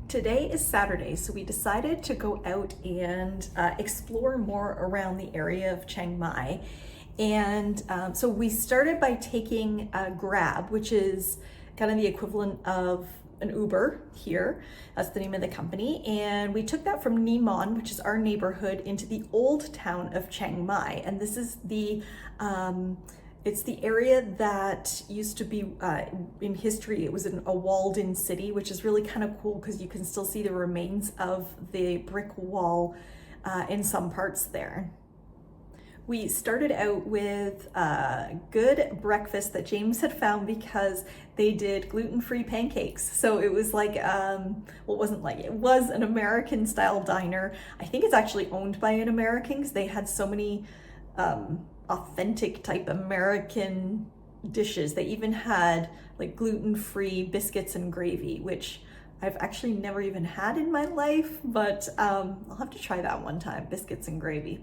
Today is Saturday, so we decided to go out and explore more around the area of Chiang Mai. And so we started by taking a Grab, which is kind of the equivalent of an Uber here. That's the name of the company. And we took that from Nimon, which is our neighborhood, into the old town of Chiang Mai. And this is it's the area that used to be, in history, it was a walled-in city, which is really kind of cool because you can still see the remains of the brick wall in some parts there. We started out with a good breakfast that James had found because they did gluten-free pancakes. So it was like, well, it wasn't like, it was an American style diner. I think it's actually owned by an American because they had so many authentic type American dishes. They even had like gluten-free biscuits and gravy, which I've actually never even had in my life, but I'll have to try that one time, biscuits and gravy.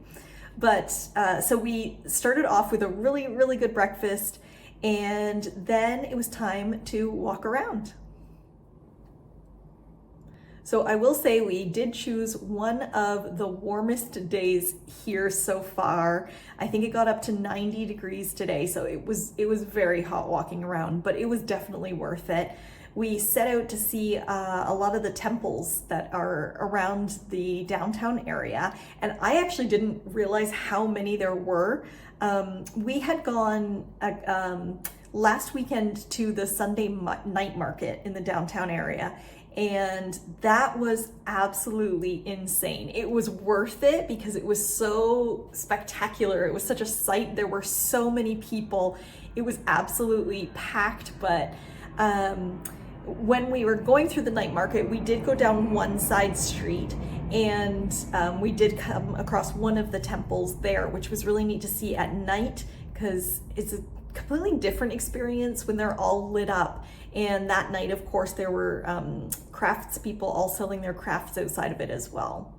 But so we started off with a really, really good breakfast, and then it was time to walk around. So I will say we did choose one of the warmest days here so far. I think it got up to 90 degrees today, so it was very hot walking around, but it was definitely worth it. We set out to see a lot of the temples that are around the downtown area, and I actually didn't realize how many there were. We had gone last weekend to the Sunday night market in the downtown area, and that was absolutely insane. It was worth it because it was so spectacular. It was such a sight. There were so many people. It was absolutely packed, but when we were going through the night market, we did go down one side street, and we did come across one of the temples there, which was really neat to see at night because it's a completely different experience when they're all lit up. And that night, of course, there were crafts people all selling their crafts outside of it as well.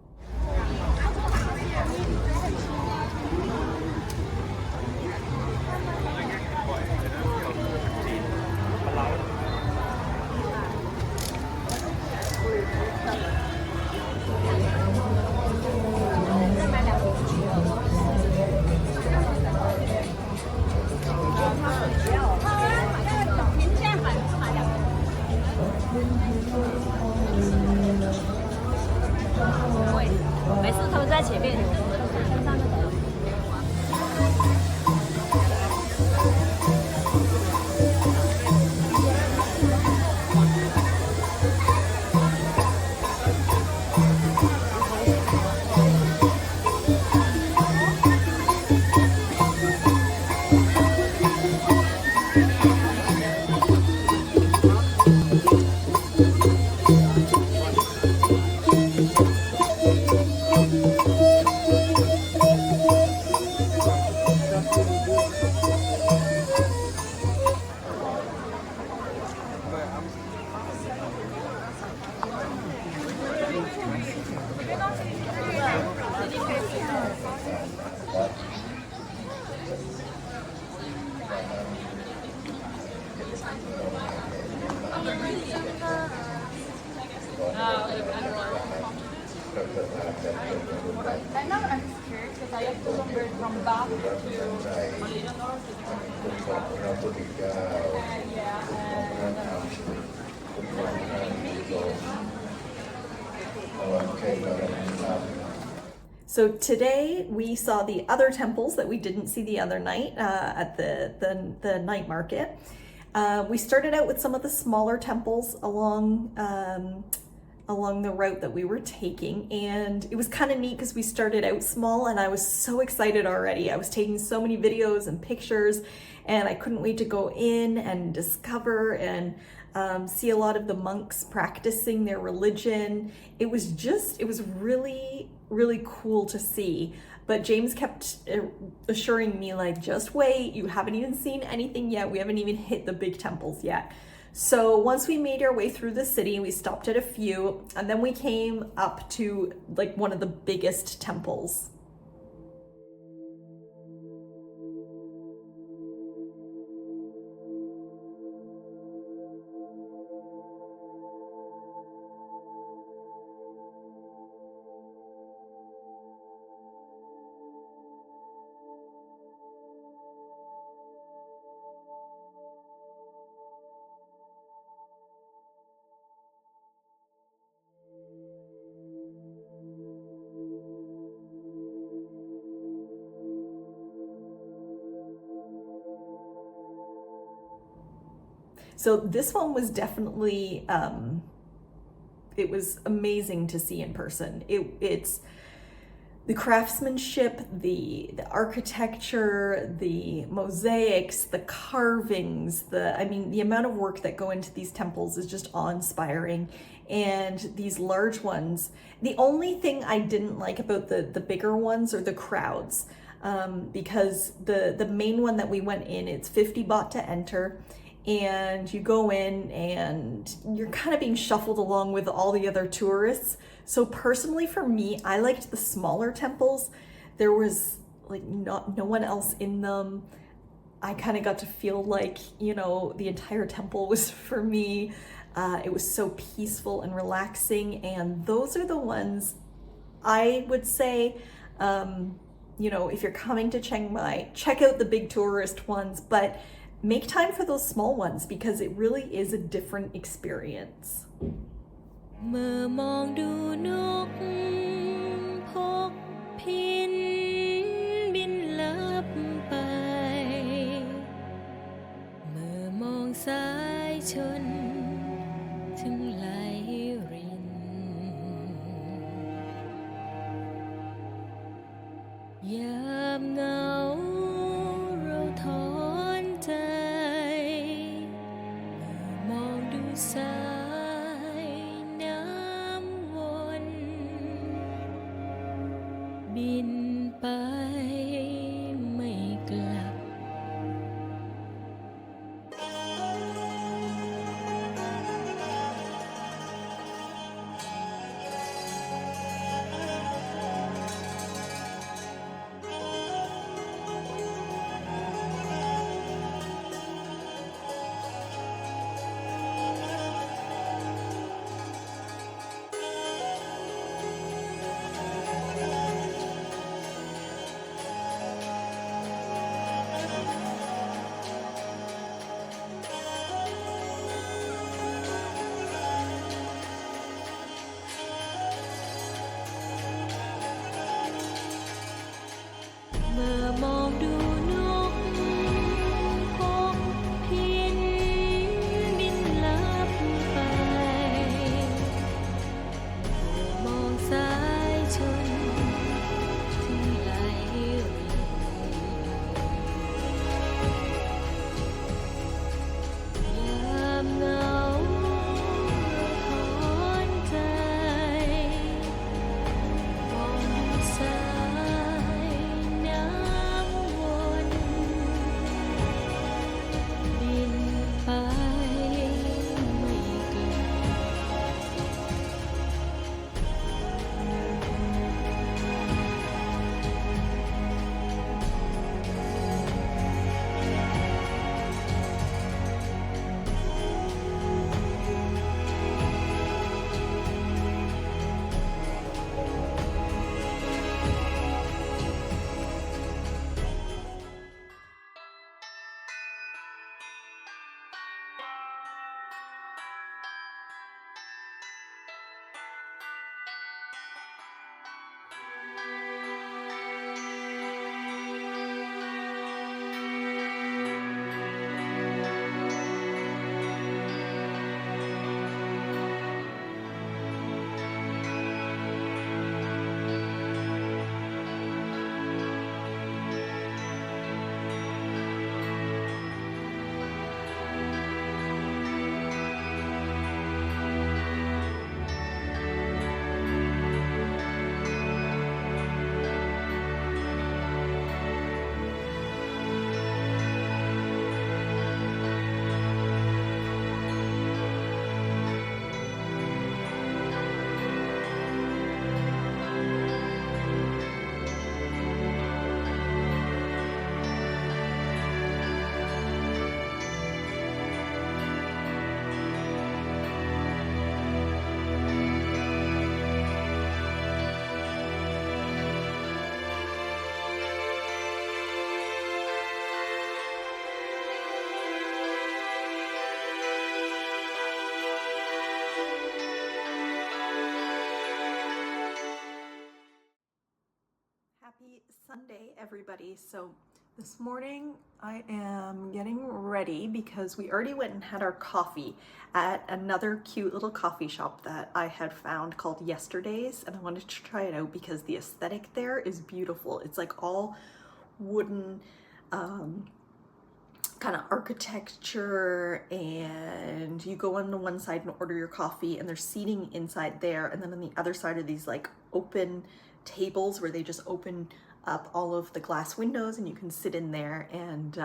Right now I'm scared because I have to longer come back to So today we saw the other temples that we didn't see the other night at the night market. We started out with some of the smaller temples along the route that we were taking, and it was kind of neat because we started out small and I was so excited already. I was taking so many videos and pictures, and I couldn't wait to go in and discover and see a lot of the monks practicing their religion. It was really, really cool to see. But James kept assuring me, like, just wait, you haven't even seen anything yet. We haven't even hit the big temples yet. So once we made our way through the city, we stopped at a few, and then we came up to like one of the biggest temples. So this one was definitely, it was amazing to see in person. It's the craftsmanship, the architecture, the mosaics, the carvings, the amount of work that go into these temples is just awe-inspiring. And these large ones, the only thing I didn't like about the bigger ones are the crowds. Because the main one that we went in, it's 50 baht to enter, and you go in and you're kind of being shuffled along with all the other tourists. So personally for me, I liked the smaller temples. There was like no one else in them. I kind of got to feel like, the entire temple was for me. It was so peaceful and relaxing, and those are the ones I would say, if you're coming to Chiang Mai, check out the big tourist ones, but make time for those small ones because it really is a different experience. เมื่อมองดูนกพกพินบินลับไปเมื่อมองสายชนถึงไหลรินยามเหงาเราถอนใจเมื่อมองดูสายน้ำวนบินไปไม่กลับ Happy Sunday, everybody. So This morning I am getting ready because we already went and had our coffee at another cute little coffee shop that I had found called Yesterday's, and I wanted to try it out because the aesthetic there is beautiful. It's like all wooden kind of architecture, and you go on the one side and order your coffee, and there's seating inside there, and then on the other side are these like open tables where they just open up all of the glass windows and you can sit in there, and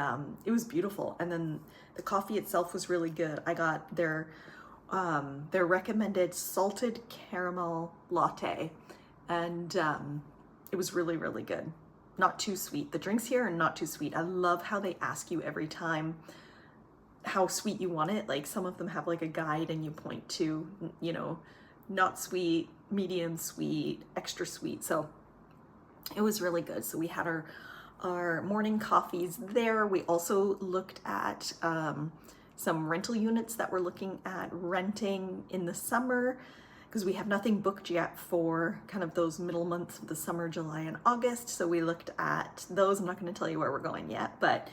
it was beautiful. And then the coffee itself was really good. I got their recommended salted caramel latte, and it was really, really good. Not too sweet. The drinks here are not too sweet. I love how they ask you every time how sweet you want it. Like some of them have like a guide and you point to, you know, not sweet, medium sweet, extra sweet. So it was really good. So we had our morning coffees there. We also looked at some rental units that we're looking at renting in the summer, because we have nothing booked yet for kind of those middle months of the summer, July and August. So we looked at those. I'm not going to tell you where we're going yet, but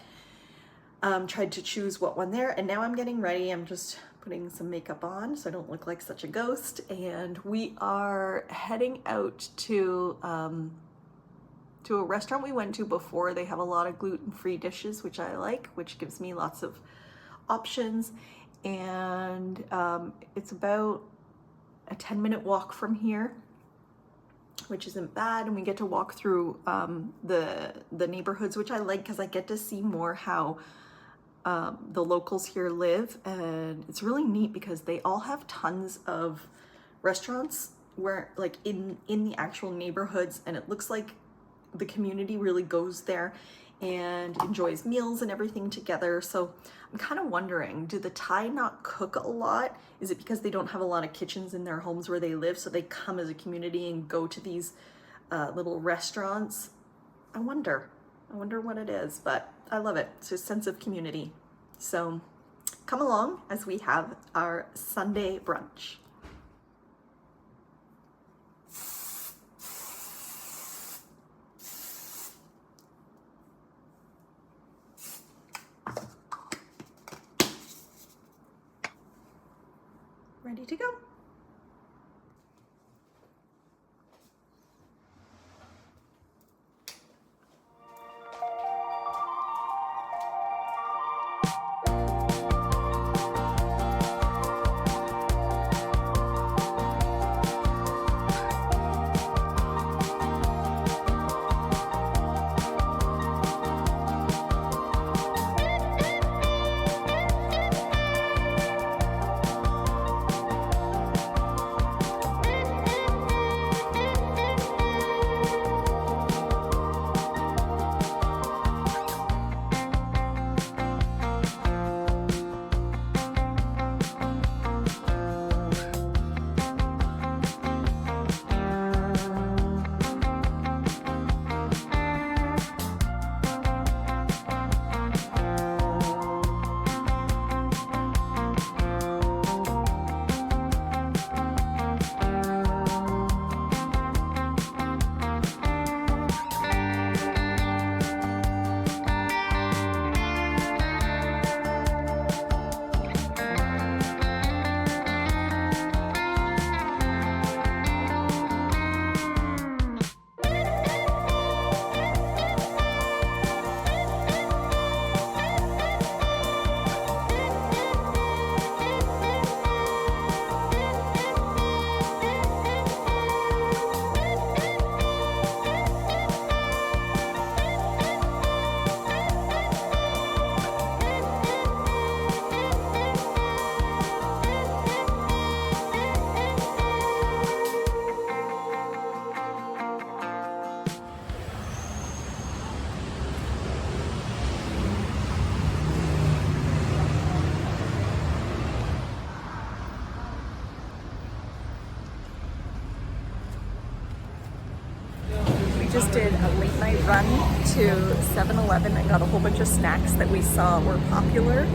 tried to choose what one there. And now I'm getting ready. I'm just putting some makeup on so I don't look like such a ghost. And we are heading out to a restaurant we went to before. They have a lot of gluten-free dishes, which I like, which gives me lots of options. And it's about a 10-minute walk from here, which isn't bad. And we get to walk through the neighborhoods, which I like because I get to see more how the locals here live. And it's really neat because they all have tons of restaurants where like in the actual neighborhoods, and it looks like the community really goes there and enjoys meals and everything together. So I'm kind of wondering, do the Thai not cook a lot? Is it because they don't have a lot of kitchens in their homes where they live, so they come as a community and go to these little restaurants? I wonder what it is, but I love it. It's a sense of community. So come along as we have our Sunday brunch. Ready to go. Just did a late night run to 7-Eleven and got a whole bunch of snacks that we saw were popular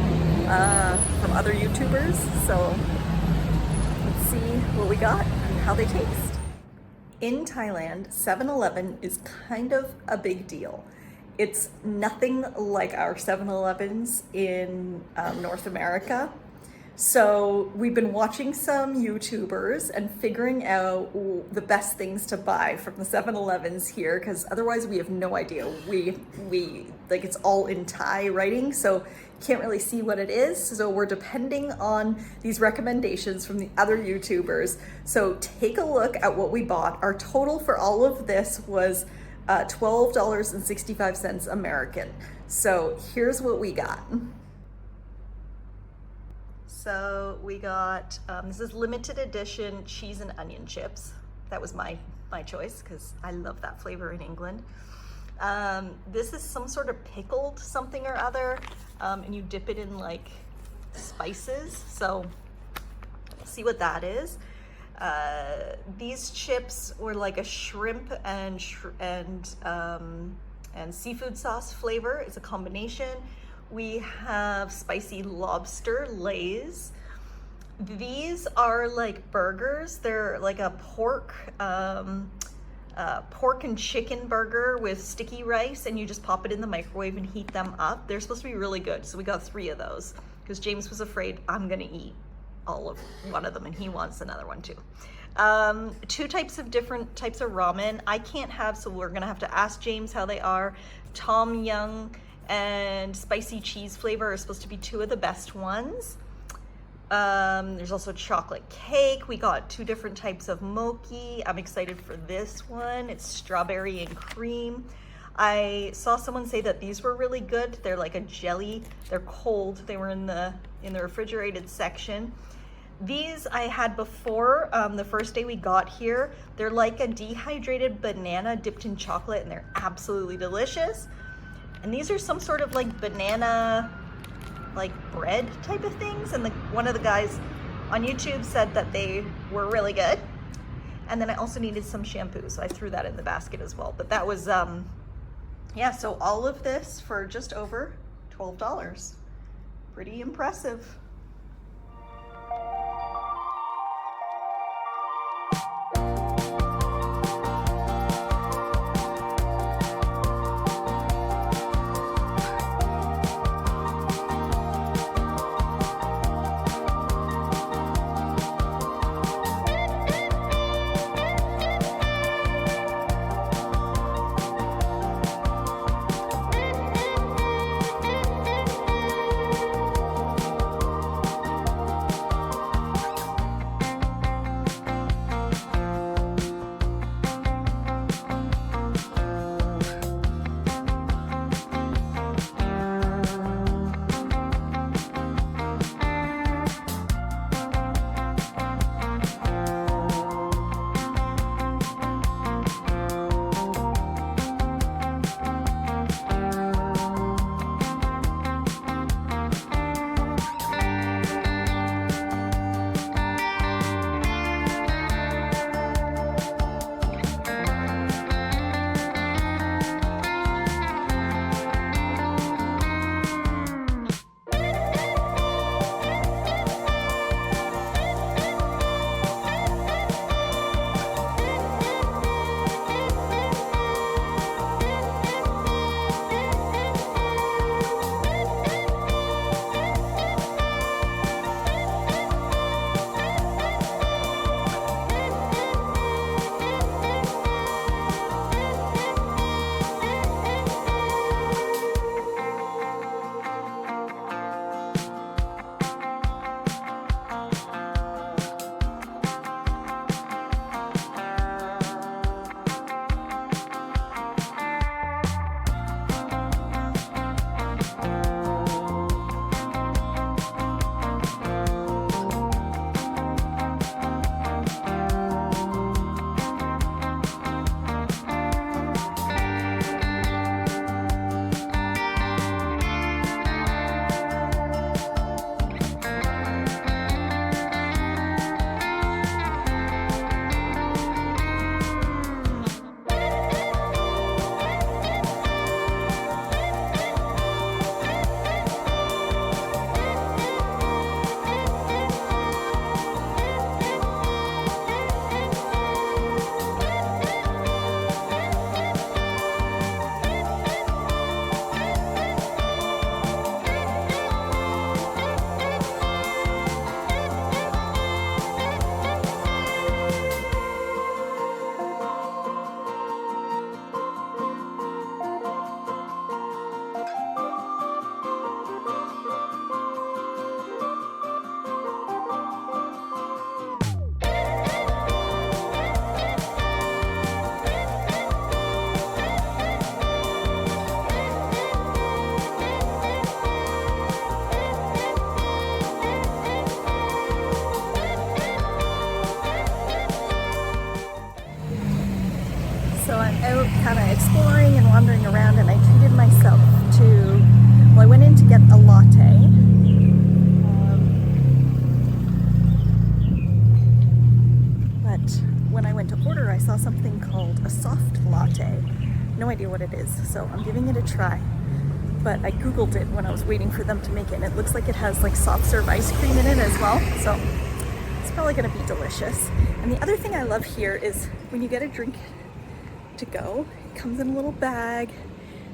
from other YouTubers. So let's see what we got and how they taste. In Thailand, 7-Eleven is kind of a big deal. it's nothing like our 7-Elevens in North America. So we've been watching some YouTubers and figuring out the best things to buy from the 7-Elevens here, because otherwise we have no idea. We like, it's all in Thai writing, so can't really see what it is. So we're depending on these recommendations from the other YouTubers. So take a look at what we bought. Our total for all of this was $12.65 American. So here's what we got. So we got, this is limited edition cheese and onion chips. That was my choice because I love that flavor in England. This is some sort of pickled something or other, and you dip it in like spices. So see what that is. These chips were like a shrimp and seafood sauce flavor. It's a combination. We have spicy lobster lays. These are like burgers. They're like a pork and chicken burger with sticky rice, and you just pop it in the microwave and heat them up. They're supposed to be really good. So we got 3 of those because James was afraid I'm gonna eat one of them and he wants another one too. 2 different types of ramen I can't have, so we're gonna have to ask James how they are. Tom Yum and spicy cheese flavor are supposed to be 2 of the best ones. There's also chocolate cake. We got 2 different types of mochi. I'm excited for this one. It's strawberry and cream. I saw someone say that these were really good. They're like a jelly. They're cold. They were in the refrigerated section. These I had before the first day we got here. They're like a dehydrated banana dipped in chocolate, and they're absolutely delicious. And these are some sort of like banana, like bread type of things. And one of the guys on YouTube said that they were really good. And then I also needed some shampoo, so I threw that in the basket as well. But that was, yeah, so all of this for just over $12. Pretty impressive. wandering around and I treated myself to, well, I went in to get a latte. But when I went to order, I saw something called a soft latte. No idea what it is, so I'm giving it a try. But I Googled it when I was waiting for them to make it, and it looks like it has like soft serve ice cream in it as well, so it's probably gonna be delicious. And the other thing I love here is when you get a drink to go, it comes in a little bag.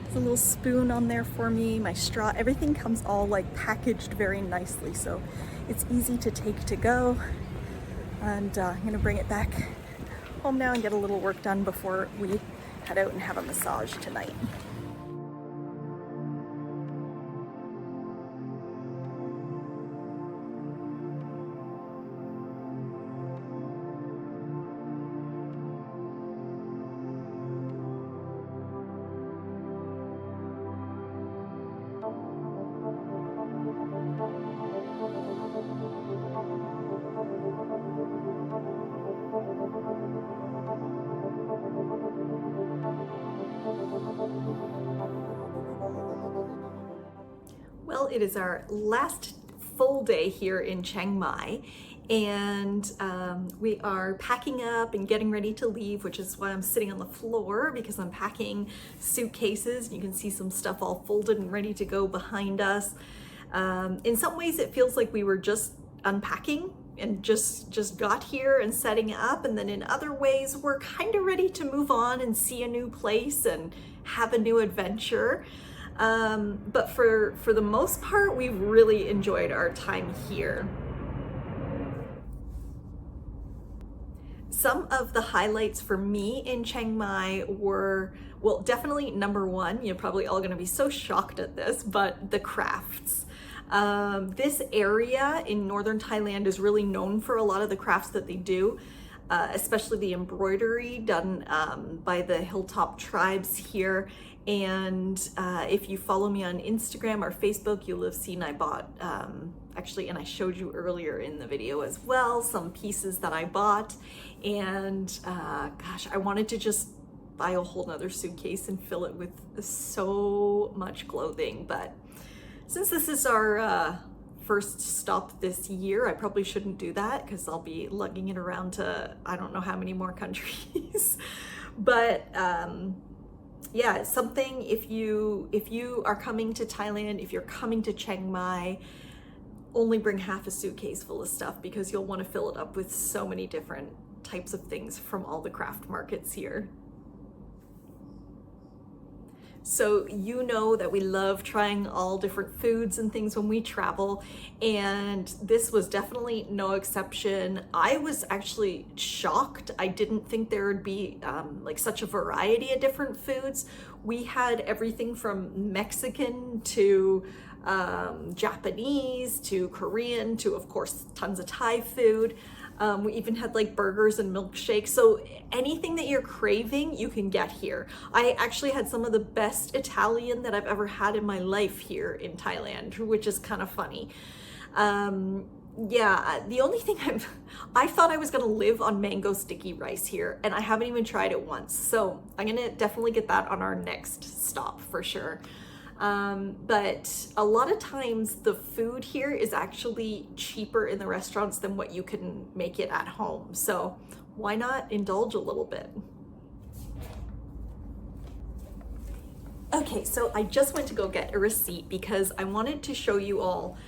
There's a little spoon on there for me, my straw, everything comes all like packaged very nicely, so it's easy to take to go. And I'm gonna bring it back home now and get a little work done before we head out and have a massage tonight. Well, it is our last full day here in Chiang Mai, and we are packing up and getting ready to leave, which is why I'm sitting on the floor, because I'm packing suitcases. You can see some stuff all folded and ready to go behind us. In some ways it feels like we were just unpacking and just got here and setting up, and then in other ways we're kind of ready to move on and see a new place and have a new adventure. But for the most part, we've really enjoyed our time here. Some of the highlights for me in Chiang Mai were, well, definitely number one, you're probably all gonna be so shocked at this, but the crafts. This area in northern Thailand is really known for a lot of the crafts that they do, especially the embroidery done by the hilltop tribes here. And if you follow me on Instagram or Facebook, you'll have seen I bought, actually, and I showed you earlier in the video as well, some pieces that I bought. And gosh, I wanted to just buy a whole nother suitcase and fill it with so much clothing. But since this is our first stop this year, I probably shouldn't do that because I'll be lugging it around to I don't know how many more countries. But yeah, it's something, if you are coming to Thailand, if you're coming to Chiang Mai, only bring half a suitcase full of stuff because you'll want to fill it up with so many different types of things from all the craft markets here. So you know that we love trying all different foods and things when we travel, and this was definitely no exception. I was actually shocked. I didn't think there would be like such a variety of different foods. We had everything from Mexican to Japanese to Korean to, of course, tons of Thai food. We even had like burgers and milkshakes. So anything that you're craving, you can get here. I actually had some of the best Italian that I've ever had in my life here in Thailand, which is kind of funny. Yeah, the only thing I thought I was gonna live on mango sticky rice here, and I haven't even tried it once. So I'm gonna definitely get that on our next stop for sure. But a lot of times the food here is actually cheaper in the restaurants than what you can make it at home. So why not indulge a little bit? Okay, so I just went to go get a receipt because I wanted to show you all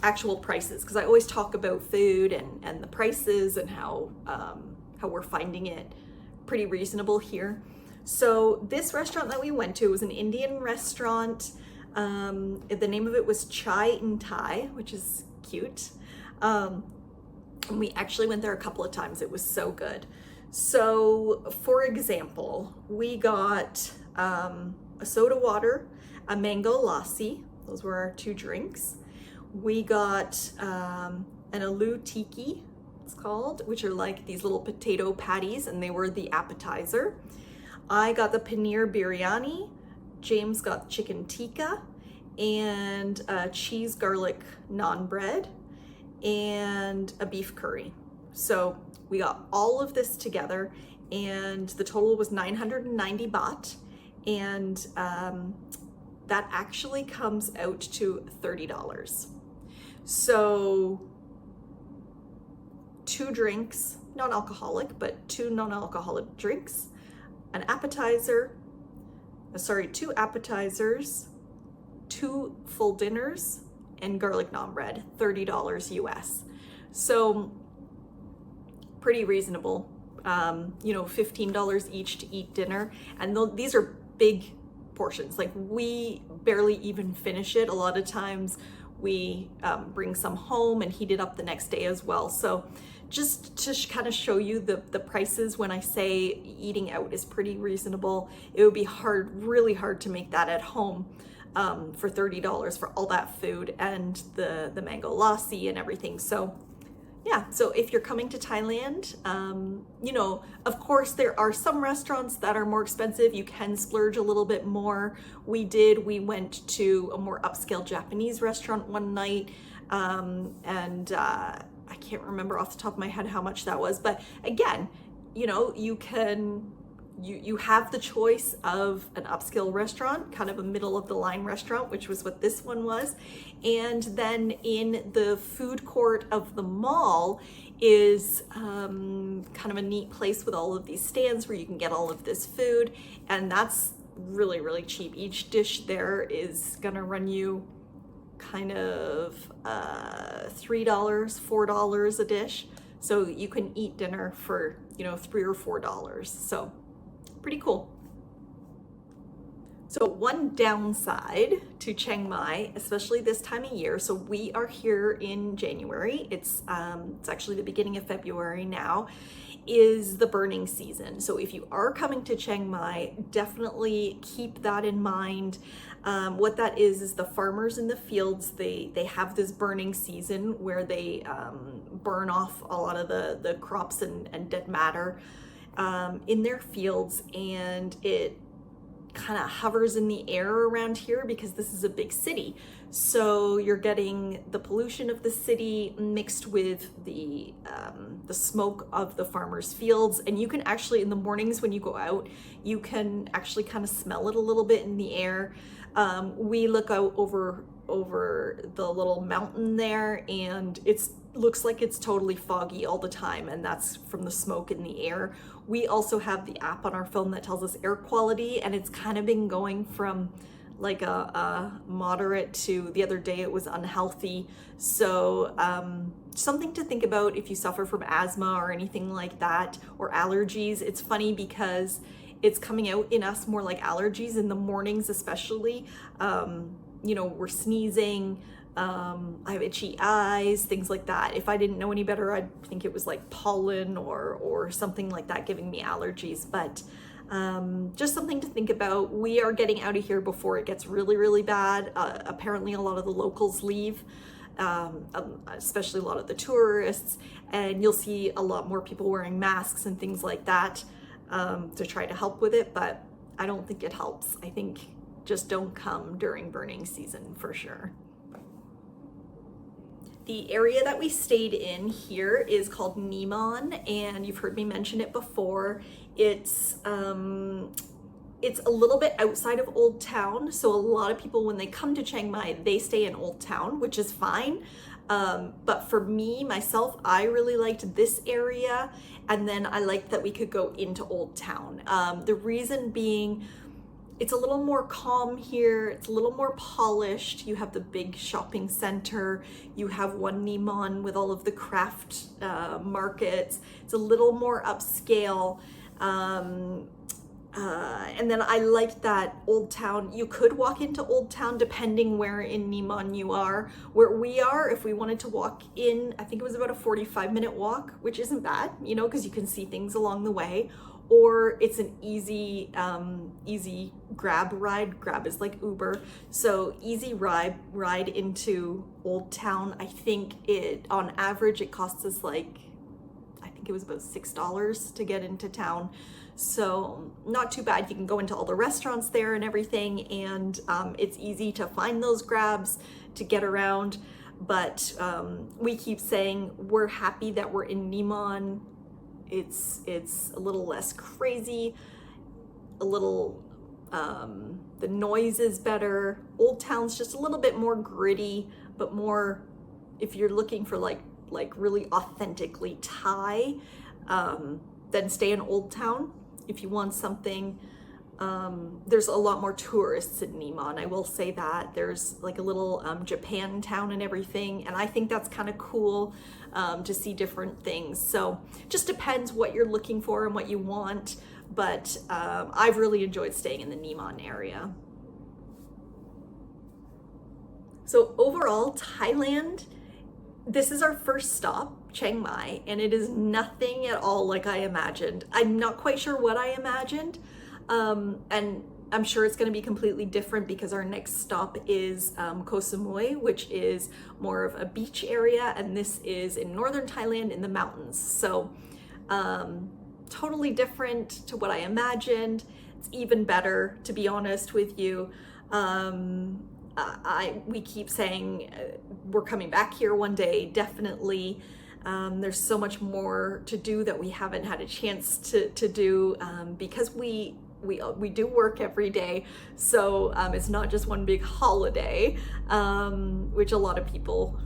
actual prices, because I always talk about food and the prices and how we're finding it pretty reasonable here. So this restaurant that we went to was an Indian restaurant. The name of it was Chai in Thai, which is cute. And we actually went there a couple of times. It was so good. So for example, we got a soda water, a mango lassi. Those were our two drinks. We got an aloo tiki, it's called, which are like these little potato patties, and they were the appetizer. I got the paneer biryani, James got chicken tikka, and cheese garlic naan bread, and a beef curry. So we got all of this together, and the total was 990 baht, and that actually comes out to $30. So 2 drinks, non-alcoholic, but 2 non-alcoholic drinks, an appetizer, 2 appetizers, 2 full dinners, and garlic naan bread, $30 US. So pretty reasonable. You know, $15 each to eat dinner, and these are big portions. Like, we barely even finish it. A lot of times we bring some home and heat it up the next day as well. So just to kind of show you the prices, when I say eating out is pretty reasonable, it would be really hard to make that at home for $30 for all that food and the mango lassi and everything. So yeah, so if you're coming to Thailand, you know, of course there are some restaurants that are more expensive. You can splurge a little bit more. We went to a more upscale Japanese restaurant one night, and I can't remember off the top of my head how much that was. But again, you know, you have the choice of an upscale restaurant, kind of a middle of the line restaurant, which was what this one was. And then in the food court of the mall is kind of a neat place with all of these stands where you can get all of this food. And that's really, really cheap. Each dish there is gonna run you kind of $3, $4 a dish. So you can eat dinner for, you know, $3 or $4. So pretty cool. So one downside to Chiang Mai, especially this time of year, so we are here in January, it's actually the beginning of February now, is the burning season. So if you are coming to Chiang Mai, definitely keep that in mind. What that is the farmers in the fields, they have this burning season where they burn off a lot of the crops and dead matter in their fields, and it kind of hovers in the air around here because this is a big city. So you're getting the pollution of the city mixed with the smoke of the farmers' fields. And you can actually, in the mornings when you go out, you can actually kind of smell it a little bit in the air. We look out over the little mountain there, and looks like it's totally foggy all the time, and that's from the smoke in the air. We also have the app on our phone that tells us air quality, and it's kind of been going from like a moderate to the other day it was unhealthy. So something to think about if you suffer from asthma or anything like that, or allergies. It's funny because it's coming out in us more like allergies in the mornings, especially. You know, we're sneezing, I have itchy eyes, things like that. If I didn't know any better, I'd think it was like pollen or something like that giving me allergies. But just something to think about. We are getting out of here before it gets really, really bad. Apparently a lot of the locals leave, especially a lot of the tourists, and you'll see a lot more people wearing masks and things like that to try to help with it, but I don't think it helps. I think just don't come during burning season for sure. The area that we stayed in here is called Nimon, and you've heard me mention it before. It's a little bit outside of Old Town, so a lot of people when they come to Chiang Mai, they stay in Old Town, which is fine. But for me, myself, I really liked this area, and then I liked that we could go into Old Town. The reason being, it's a little more calm here, it's a little more polished. You have the big shopping center, you have One Nimon with all of the craft markets. It's a little more upscale. And then I liked that Old Town. You could walk into Old Town depending where in Nimon you are. Where we are, if we wanted to walk in, I think it was about a 45-minute walk, which isn't bad, you know, because you can see things along the way. Or it's an easy Grab ride. Grab is like Uber. So easy ride into Old Town. I think on average, it costs us like, I think it was about $6 to get into town. So not too bad. You can go into all the restaurants there and everything, and it's easy to find those Grabs to get around. But we keep saying we're happy that we're in Nimon. It's a little less crazy, a little The noise is better. Old Town's just a little bit more gritty, but more, if you're looking for like really authentically Thai, then stay in Old Town. If you want something, there's a lot more tourists in Niman, I will say that. There's like a little Japan town and everything, and I think that's kind of cool to see different things. So just depends what you're looking for and what you want, but I've really enjoyed staying in the Niman area. So overall, Thailand, this is our first stop, Chiang Mai, and it is nothing at all like I imagined. I'm not quite sure what I imagined, and I'm sure it's going to be completely different because our next stop is Koh Samui, which is more of a beach area, and this is in northern Thailand in the mountains. So totally different to what I imagined. It's even better, to be honest with you. We keep saying we're coming back here one day, definitely. There's so much more to do that we haven't had a chance to do because we do work every day. So it's not just one big holiday, which a lot of people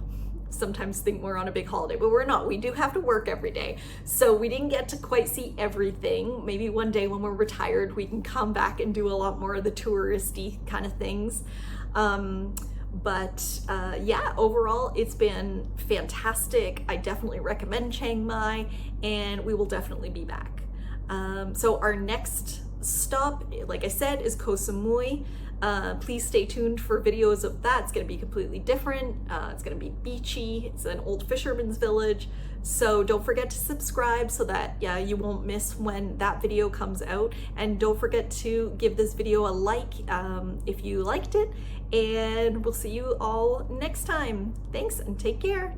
sometimes think we're on a big holiday, but we're not. We do have to work every day. So we didn't get to quite see everything. Maybe one day when we're retired, we can come back and do a lot more of the touristy kind of things. Yeah, overall, it's been fantastic. I definitely recommend Chiang Mai, and we will definitely be back. So our next stop, like I said, is Koh Samui. Please stay tuned for videos of that. It's going to be completely different. It's going to be beachy. It's an old fisherman's village. So don't forget to subscribe so that you won't miss when that video comes out. And don't forget to give this video a like if you liked it. And we'll see you all next time. Thanks and take care.